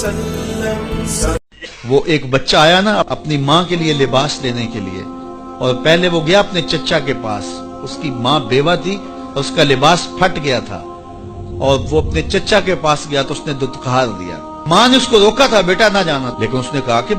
وسلم. وہ ایک بچہ آیا نا اپنی ماں کے لیے لباس لینے کے لیے، اور پہلے وہ گیا اپنے چچا کے پاس، اس کی ماں بیوہ تھی اور اس کا لباس پھٹ گیا تھا، اور وہ اپنے چچا کے پاس گیا تو اس نے دتکار دیا. ماں نے اس کو روکا تھا بیٹا نہ جانا، لیکن اس نے کہا کہ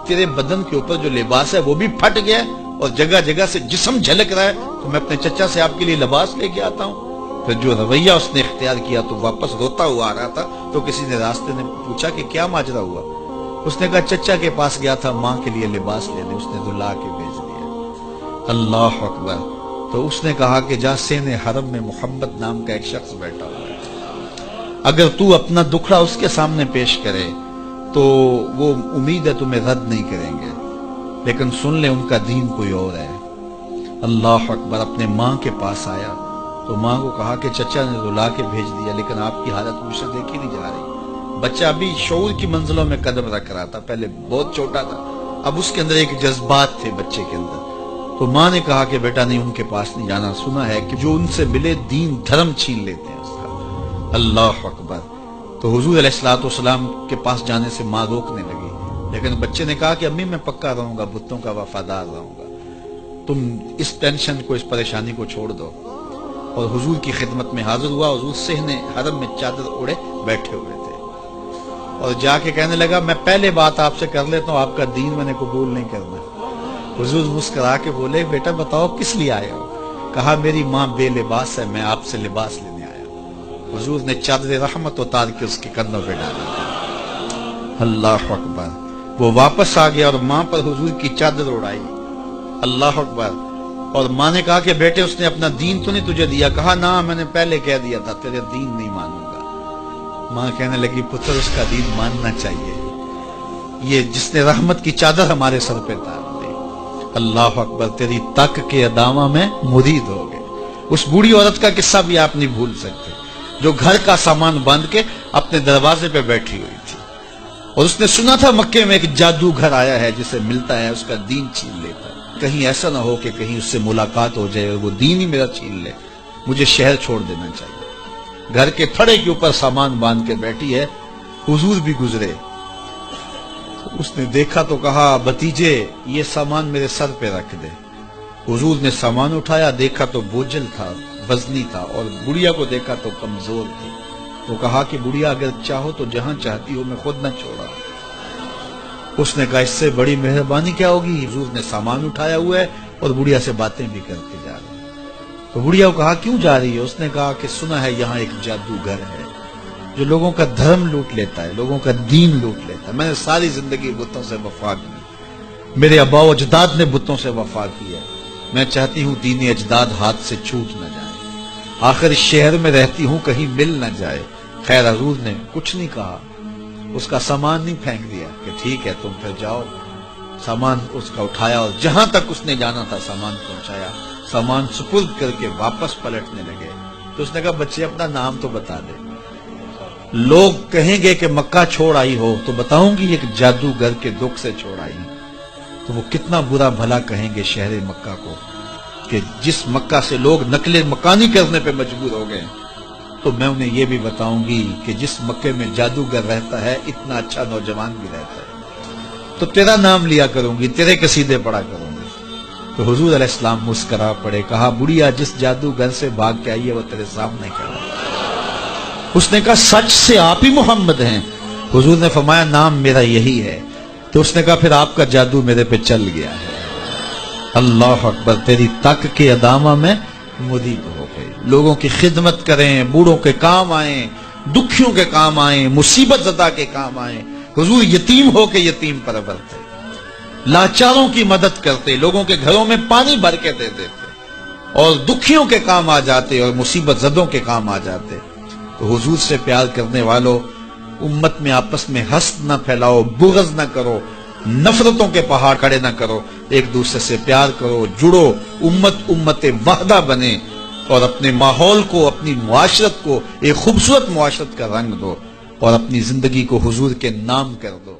تیرے بدن کے اوپر جو لباس ہے وہ بھی پھٹ گیا ہے اور جگہ جگہ سے جسم جھلک رہا ہے، تو میں اپنے چچا سے آپ کے لیے لباس لے کے آتا ہوں. پھر جو رویہ اس نے اختیار کیا تو واپس روتا ہوا آ رہا تھا، تو کسی نے راستے نے پوچھا کہ کیا ماجرا ہوا؟ اس نے کہا چچا کے پاس گیا تھا ماں کے لیے لباس لینے، اس نے دلا کے بھیج دیا. اللہ اکبر. تو اس نے کہا کہ جا سین حرم میں محمد نام کا ایک شخص بیٹھا ہوا ہے، اگر تو اپنا دکھڑا اس کے سامنے پیش کرے تو وہ امید ہے تمہیں رد نہیں کریں گے، لیکن سن لے ان کا دین کوئی اور ہے. اللہ اکبر. اپنے ماں کے پاس آیا تو ماں کو کہا کہ چچا نے رلا کے بھیج دیا، لیکن آپ کی حالت مجھ سے دیکھی نہیں جا رہی. بچہ ابھی شعور کی منزلوں میں قدم رکھ رہا تھا، پہلے بہت چھوٹا تھا، اب اس کے اندر ایک جذبات تھے بچے کے اندر. تو ماں نے کہا کہ بیٹا نہیں، ان کے پاس نہیں جانا، سنا ہے کہ جو ان سے ملے دین دھرم چھین لیتے ہیں اس کا. اللہ اکبر. تو حضور علیہ الصلوۃ والسلام کے پاس جانے سے ماں روکنے لگی، لیکن بچے نے کہا کہ امی میں پکا رہوں گا، بتوں کا وفادار رہوں گا، تم اس ٹینشن کو، اس پریشانی کو چھوڑ دو. اور حضور کی خدمت میں حاضر ہوا. حضور صحن حرم میں چادر اوڑے بیٹھے ہوئے تھے، اور جا کے کہنے لگا میں پہلے بات آپ سے کر لیتا ہوں، آپ کا دین میں نے قبول نہیں کرنا. حضور مسکرا کے بولے بیٹا بتاؤ کس لیے آئے ہو؟ کہا میری ماں بے لباس ہے، میں آپ سے لباس لینے آیا. حضور نے چادر رحمت اتار کے اس کے کندھوں پہ ڈالی. اللہ اکبر. وہ واپس آ گیا اور ماں پر حضور کی چادر اڑائی. اللہ اکبر. اور ماں نے کہا کہ بیٹے اس نے اپنا دین تو نہیں تجھے دیا؟ کہا نہ، میں نے پہلے کہہ دیا تھا تیرے دین نہیں مانوں گا. ماں کہنے لگی پتر اس کا دین ماننا چاہیے، یہ جس نے رحمت کی چادر ہمارے سر پہ ڈال دی. اللہ اکبر. تیری تک کے ادامہ میں مرید ہو گئے. اس بوڑھی عورت کا قصہ بھی آپ نہیں بھول سکتے، جو گھر کا سامان باندھ کے اپنے دروازے پہ بیٹھی ہوئی تھی، اور اس نے سنا تھا مکے میں ایک جادوگر آیا ہے جسے ملتا ہے اس کا دین چھین لیتا ہے، کہیں ایسا نہ ہو کہ کہیں اس سے ملاقات ہو جائے اور وہ دین ہی میرا چھین لے، مجھے شہر چھوڑ دینا چاہیے. گھر کے تھڑے کے اوپر سامان باندھ کے بیٹھی ہے. حضور بھی گزرے، اس نے دیکھا تو کہا بھتیجے یہ سامان میرے سر پہ رکھ دے. حضور نے سامان اٹھایا، دیکھا تو بوجھل تھا، وزنی تھا، اور بڑھیا کو دیکھا تو کمزور تھی. تو کہا کہ بڑھیا اگر چاہو تو جہاں چاہتی ہو میں خود نہ چھوڑا. اس نے کہا اس سے بڑی مہربانی کیا ہوگی؟ حضور نے سامان اٹھایا ہوا ہے اور بڑھیا سے باتیں بھی کرتے جا رہے ہیں. تو بڑھیا کو کہا کیوں جا رہی ہے؟ اس نے کہا کہ سنا ہے یہاں ایک جادوگر ہے جو لوگوں کا دھرم لوٹ لیتا ہے، لوگوں کا دین لوٹ لیتا ہے. میں نے ساری زندگی بتوں سے وفا کی، میرے آباء و اجداد نے بتوں سے وفا کی ہے، میں چاہتی ہوں دین اجداد ہاتھ سے چھوٹ نہ جائے، آخر اس شہر میں رہتی ہوں کہیں مل نہ جائے. خیر حضور نے کچھ نہیں کہا، اس کا سامان نہیں پھینک دیا کہ ٹھیک ہے تم پھر جاؤ. سامان اس کا اٹھایا اور جہاں تک اس نے جانا تھا سامان پہنچایا. سامان سپرد کر کے واپس پلٹنے لگے تو اس نے کہا بچے اپنا نام تو بتا دے. لوگ کہیں گے کہ مکہ چھوڑ آئی ہو تو بتاؤں گی ایک جادوگر کے دکھ سے چھوڑ آئی ہوں. تو وہ کتنا برا بھلا کہیں گے شہر مکہ کو کہ جس مکہ سے لوگ نقل مکانی کرنے پہ مجبور ہو گئے. تو میں انہیں یہ بھی بتاؤں گی کہ جس مکے میں جادوگر رہتا ہے اتنا اچھا نوجوان بھی رہتا ہے. تو تیرا نام لیا کروں گی، تیرے قصیدے پڑھا کروں گی. تو حضور علیہ السلام مسکرا پڑے، کہا بڑھیا جس جادوگر سے بھاگ کے آئی ہے وہ تیرے سامنے کھڑا ہے. اس نے کہا سچ سے آپ ہی محمد ہیں؟ حضور نے فرمایا نام میرا یہی ہے. تو اس نے کہا پھر آپ کا جادو میرے پہ چل گیا ہے. اللہ اکبر. تیری تک کے ادامہ میں مرید ہو گئے. لوگوں کی خدمت کریں، بوڑھوں کے کام آئیں، دکھیوں کے کام آئیں، مصیبت زدہ کے کام آئیں. حضور یتیم ہو کے یتیم پرور تھے، لاچاروں کی مدد کرتے، لوگوں کے گھروں میں پانی بھر کے دے دیتے، اور دکھیوں کے کام آ جاتے اور مصیبت زدوں کے کام آ جاتے. تو حضور سے پیار کرنے والوں، امت میں آپس میں حسد نہ پھیلاؤ، بغض نہ کرو، نفرتوں کے پہاڑ کھڑے نہ کرو، ایک دوسرے سے پیار کرو، جڑو، امت وحدہ بنے، اور اپنے ماحول کو، اپنی معاشرت کو ایک خوبصورت معاشرت کا رنگ دو، اور اپنی زندگی کو حضور کے نام کر دو.